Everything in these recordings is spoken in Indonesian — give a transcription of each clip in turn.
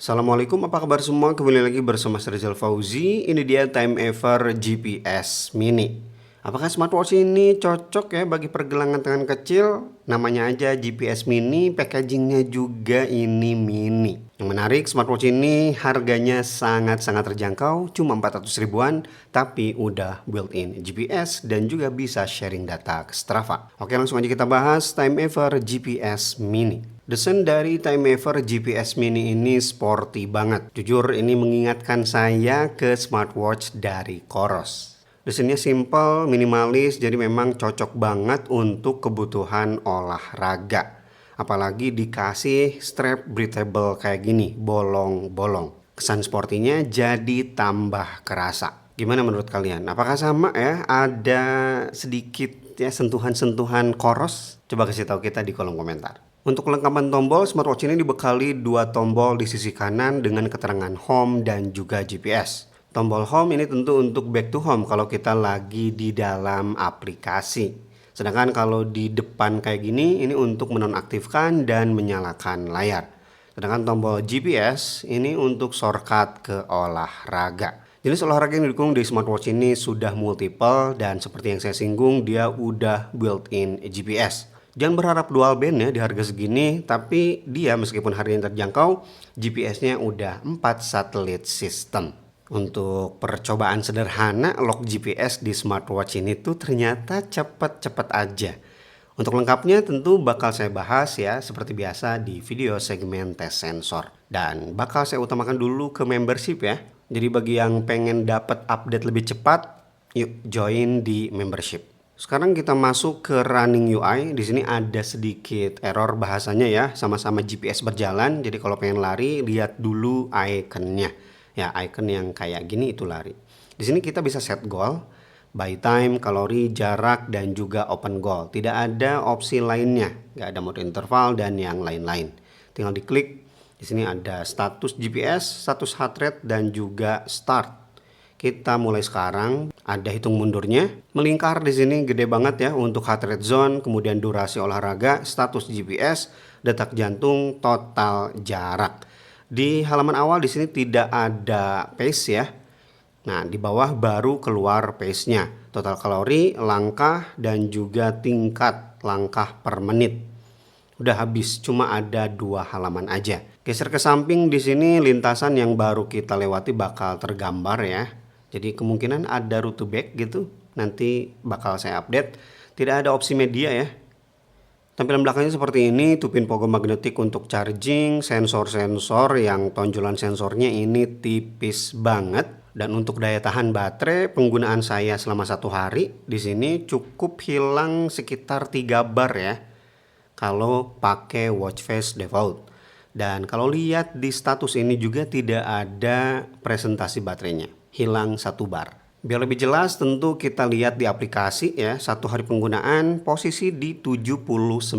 Assalamualaikum, apa kabar semua? Kembali lagi bersama saya Rizal Fauzi. Ini dia Time Ever GPS Mini. Apakah smartwatch ini cocok ya bagi pergelangan tangan kecil? Namanya aja GPS Mini, packagingnya juga ini mini. Yang menarik, smartwatch ini harganya sangat-sangat terjangkau, cuma 400 ribuan, tapi udah built-in GPS dan juga bisa sharing data ke Strava. Oke, langsung aja kita bahas Time Ever GPS Mini. Desain dari Time Ever GPS Mini ini sporty banget. Jujur ini mengingatkan saya ke smartwatch dari Coros. Desainnya simple, minimalis, jadi memang cocok banget untuk kebutuhan olahraga. Apalagi dikasih strap breathable kayak gini, bolong-bolong. Kesan sportinya jadi tambah kerasa. Gimana menurut kalian? Apakah sama ya? Ada sedikit ya sentuhan-sentuhan Coros? Coba kasih tahu kita di kolom komentar. Untuk kelengkapan tombol, smartwatch ini dibekali dua tombol di sisi kanan dengan keterangan home dan juga GPS. Tombol home ini tentu untuk back to home kalau kita lagi di dalam aplikasi. Sedangkan kalau di depan kayak gini, ini untuk menonaktifkan dan menyalakan layar. Sedangkan tombol GPS ini untuk shortcut ke olahraga. Jenis olahraga yang didukung di smartwatch ini sudah multiple dan seperti yang saya singgung, dia udah built-in GPS. Jangan berharap dual band ya di harga segini, tapi dia meskipun harganya terjangkau, GPS-nya udah 4 satelit system. Untuk percobaan sederhana, lock GPS di smartwatch ini tuh ternyata cepet-cepet aja. Untuk lengkapnya tentu bakal saya bahas ya seperti biasa di video segmen tes sensor. Dan bakal saya utamakan dulu ke membership ya. Jadi bagi yang pengen dapat update lebih cepat, yuk join di membership. Sekarang kita masuk ke running UI. Di sini ada sedikit error bahasanya ya, sama-sama GPS berjalan. Jadi kalau pengen lari, lihat dulu ikonnya. Ya, icon yang kayak gini itu lari. Di sini kita bisa set goal, by time, kalori, jarak, dan juga open goal. Tidak ada opsi lainnya, nggak ada mode interval dan yang lain-lain. Tinggal diklik. Di sini ada status GPS, status heart rate, dan juga start. Kita mulai sekarang. Ada hitung mundurnya. Melingkar di sini gede banget ya untuk heart rate zone, kemudian durasi olahraga, status GPS, detak jantung, total jarak. Di halaman awal di sini tidak ada pace ya. Nah, di bawah baru keluar pace-nya. Total kalori, langkah, dan juga tingkat langkah per menit. Udah habis, cuma ada 2 halaman aja. Geser ke samping di sini lintasan yang baru kita lewati bakal tergambar ya. Jadi kemungkinan ada rute back gitu. Nanti bakal saya update. Tidak ada opsi media ya. Tampilan belakangnya seperti ini, tupin pogo magnetik untuk charging, sensor-sensor yang tonjolan sensornya ini tipis banget. Dan untuk daya tahan baterai, penggunaan saya selama 1 hari di sini cukup hilang sekitar 3 bar ya. Kalau pakai watch face default. Dan kalau lihat di status ini juga tidak ada presentasi baterainya. Hilang 1 bar. Biar lebih jelas tentu kita lihat di aplikasi ya, 1 hari penggunaan posisi di 79%.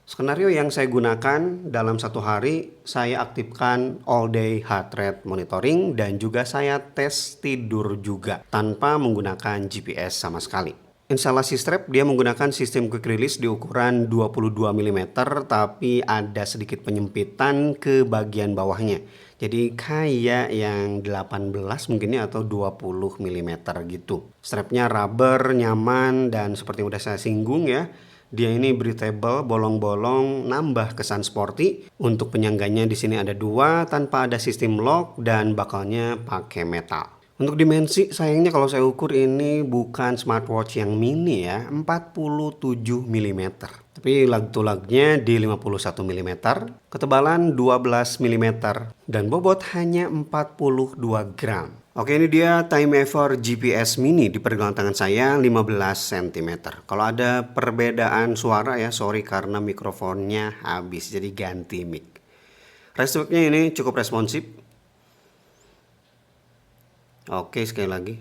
Skenario yang saya gunakan dalam 1 hari, saya aktifkan all day heart rate monitoring dan juga saya tes tidur juga tanpa menggunakan GPS sama sekali. Instalasi strap dia menggunakan sistem quick release di ukuran 22 mm tapi ada sedikit penyempitan ke bagian bawahnya. Jadi kayak yang 18 mungkin ya atau 20 mm gitu. Strapnya rubber, nyaman dan seperti yang udah saya singgung ya. Dia ini breathable, bolong-bolong, nambah kesan sporty. Untuk penyangganya di sini ada 2 tanpa ada sistem lock dan bakalnya pakai metal. Untuk dimensi sayangnya kalau saya ukur ini bukan smartwatch yang mini ya, 47 mm. Tapi lag to lagnya di 51 mm, ketebalan 12 mm, dan bobot hanya 42 gram. Oke, ini dia Time Ever GPS Mini di pergelangan tangan saya 15 cm. Kalau ada perbedaan suara ya, sorry karena mikrofonnya habis jadi ganti mic. Resistance-nya ini cukup responsif. Oke, sekali lagi.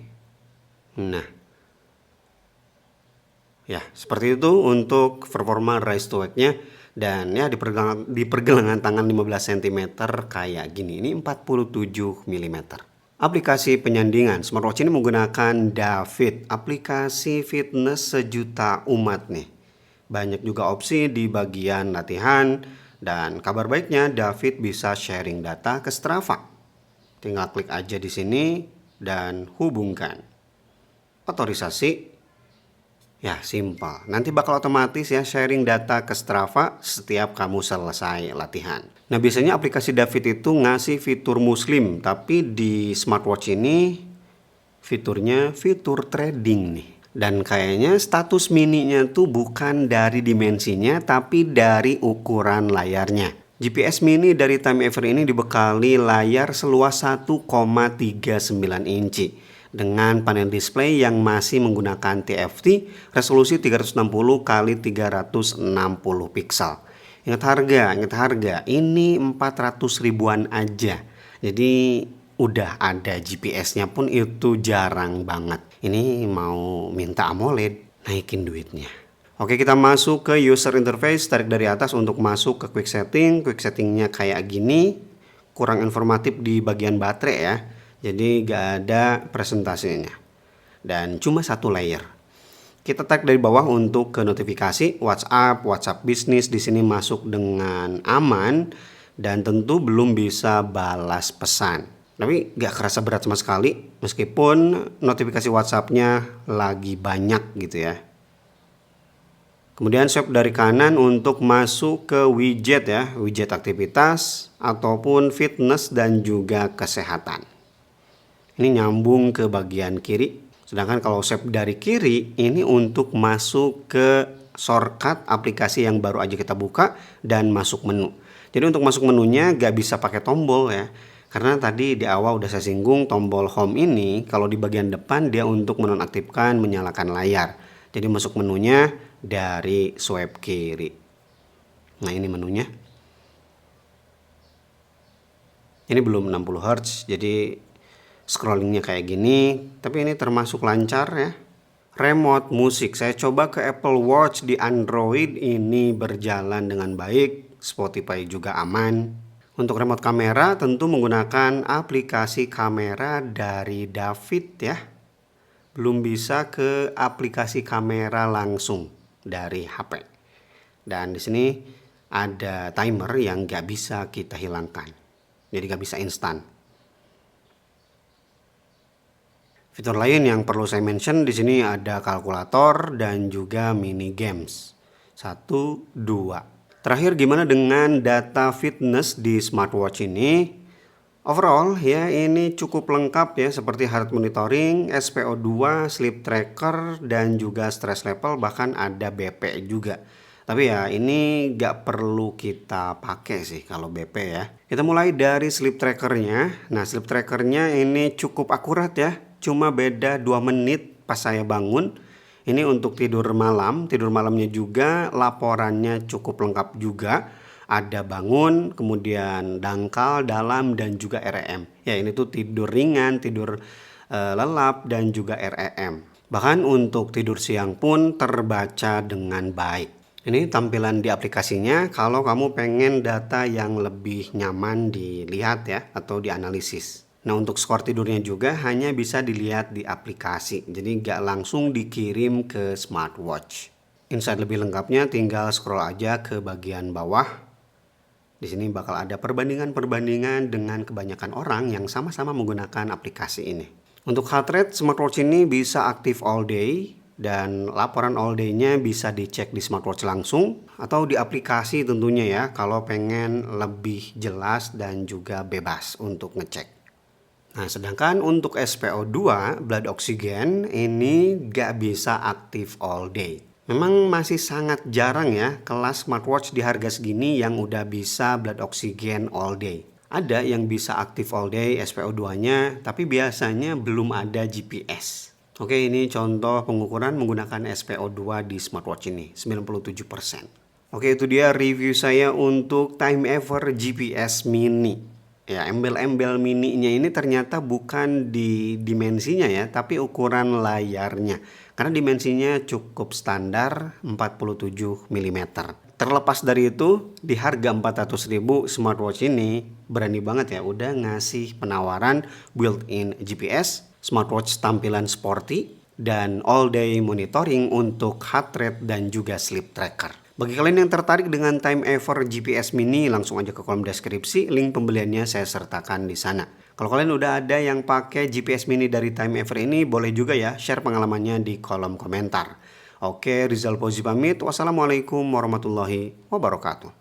Nah, ya seperti itu untuk performa rise to wake-nya. Dan ya di pergelangan tangan 15 cm kayak gini. Ini 47 mm. Aplikasi penyandingan smartwatch ini menggunakan David, aplikasi fitness sejuta umat nih. Banyak juga opsi di bagian latihan, Dan kabar baiknya David bisa sharing data ke Strava. Tinggal klik aja di sini dan hubungkan. Otorisasi. Ya, simpel. Nanti bakal otomatis ya sharing data ke Strava setiap kamu selesai latihan. Nah, biasanya aplikasi David itu ngasih fitur muslim, tapi di smartwatch ini fiturnya fitur trading nih. Dan kayaknya status mininya tuh bukan dari dimensinya, tapi dari ukuran layarnya. GPS mini dari Time Ever ini dibekali layar seluas 1,39 inci dengan panel display yang masih menggunakan TFT resolusi 360 x 360 pixel. Ingat harga, ini 400 ribuan aja. Jadi udah ada GPS-nya pun itu jarang banget. Ini mau minta AMOLED, naikin duitnya. Oke, kita masuk ke user interface, tarik dari atas untuk masuk ke quick setting. Quick settingnya kayak gini, kurang informatif di bagian baterai ya. Jadi gak ada presentasinya. Dan cuma satu layer. Kita tarik dari bawah untuk ke notifikasi, WhatsApp bisnis di sini masuk dengan aman dan tentu belum bisa balas pesan. Tapi gak kerasa berat sama sekali, meskipun notifikasi WhatsApp-nya lagi banyak gitu ya. Kemudian swipe dari kanan untuk masuk ke widget ya, widget aktivitas ataupun fitness dan juga kesehatan. Ini nyambung ke bagian kiri. Sedangkan kalau swipe dari kiri ini untuk masuk ke shortcut aplikasi yang baru aja kita buka dan masuk menu. Jadi untuk masuk menunya gak bisa pakai tombol ya. Karena tadi di awal udah saya singgung tombol home ini kalau di bagian depan dia untuk menonaktifkan menyalakan layar. Jadi masuk menunya dari swipe kiri. Nah ini menunya. Ini belum 60 Hz jadi scrollingnya kayak gini. Tapi ini termasuk lancar ya. Remote musik, saya coba ke Apple Watch di Android ini berjalan dengan baik. Spotify juga aman. Untuk remote kamera tentu menggunakan aplikasi kamera dari David ya. Belum bisa ke aplikasi kamera langsung dari HP. Dan di sini ada timer yang gak bisa kita hilangkan. Jadi gak bisa instan. Fitur lain yang perlu saya mention di sini ada kalkulator dan juga mini games. 1, 2. Terakhir gimana dengan data fitness di smartwatch ini? Overall ya ini cukup lengkap ya seperti heart monitoring, SpO2, sleep tracker dan juga stress level bahkan ada BP juga. Tapi ya ini gak perlu kita pakai sih kalau BP ya. Kita mulai dari sleep trackernya. Nah sleep trackernya ini cukup akurat ya. Cuma beda 2 menit pas saya bangun. Ini untuk tidur malam. Tidur malamnya juga laporannya cukup lengkap juga. Ada bangun, kemudian dangkal, dalam dan juga REM. Ya ini tuh tidur ringan, tidur lelap dan juga REM. Bahkan untuk tidur siang pun terbaca dengan baik. Ini tampilan di aplikasinya kalau kamu pengen data yang lebih nyaman dilihat ya atau dianalisis. Nah untuk skor tidurnya juga hanya bisa dilihat di aplikasi. Jadi nggak langsung dikirim ke smartwatch. Insight lebih lengkapnya tinggal scroll aja ke bagian bawah. Di sini bakal ada perbandingan-perbandingan dengan kebanyakan orang yang sama-sama menggunakan aplikasi ini. Untuk heart rate, smartwatch ini bisa aktif all day. Dan laporan all day-nya bisa dicek di smartwatch langsung atau di aplikasi tentunya ya kalau pengen lebih jelas dan juga bebas untuk ngecek. Nah sedangkan untuk SpO2 blood oxygen ini gak bisa aktif all day. Memang masih sangat jarang ya kelas smartwatch di harga segini yang udah bisa blood oxygen all day. Ada yang bisa aktif all day SpO2-nya tapi biasanya belum ada GPS. Oke, ini contoh pengukuran menggunakan SpO2 di smartwatch ini, 97%. Oke, itu dia review saya untuk Time Ever GPS Mini. Ya, embel-embel mininya ini ternyata bukan di dimensinya ya, tapi ukuran layarnya. Karena dimensinya cukup standar 47 mm. Terlepas dari itu, di harga 400.000 smartwatch ini berani banget ya udah ngasih penawaran built-in GPS, smartwatch tampilan sporty, dan all day monitoring untuk heart rate dan juga sleep tracker. Bagi kalian yang tertarik dengan Time Ever GPS Mini, langsung aja ke kolom deskripsi, link pembeliannya saya sertakan di sana. Kalau kalian udah ada yang pakai GPS Mini dari Time Ever ini, boleh juga ya share pengalamannya di kolom komentar. Oke, Rizal Fauzi pamit. Wassalamualaikum warahmatullahi wabarakatuh.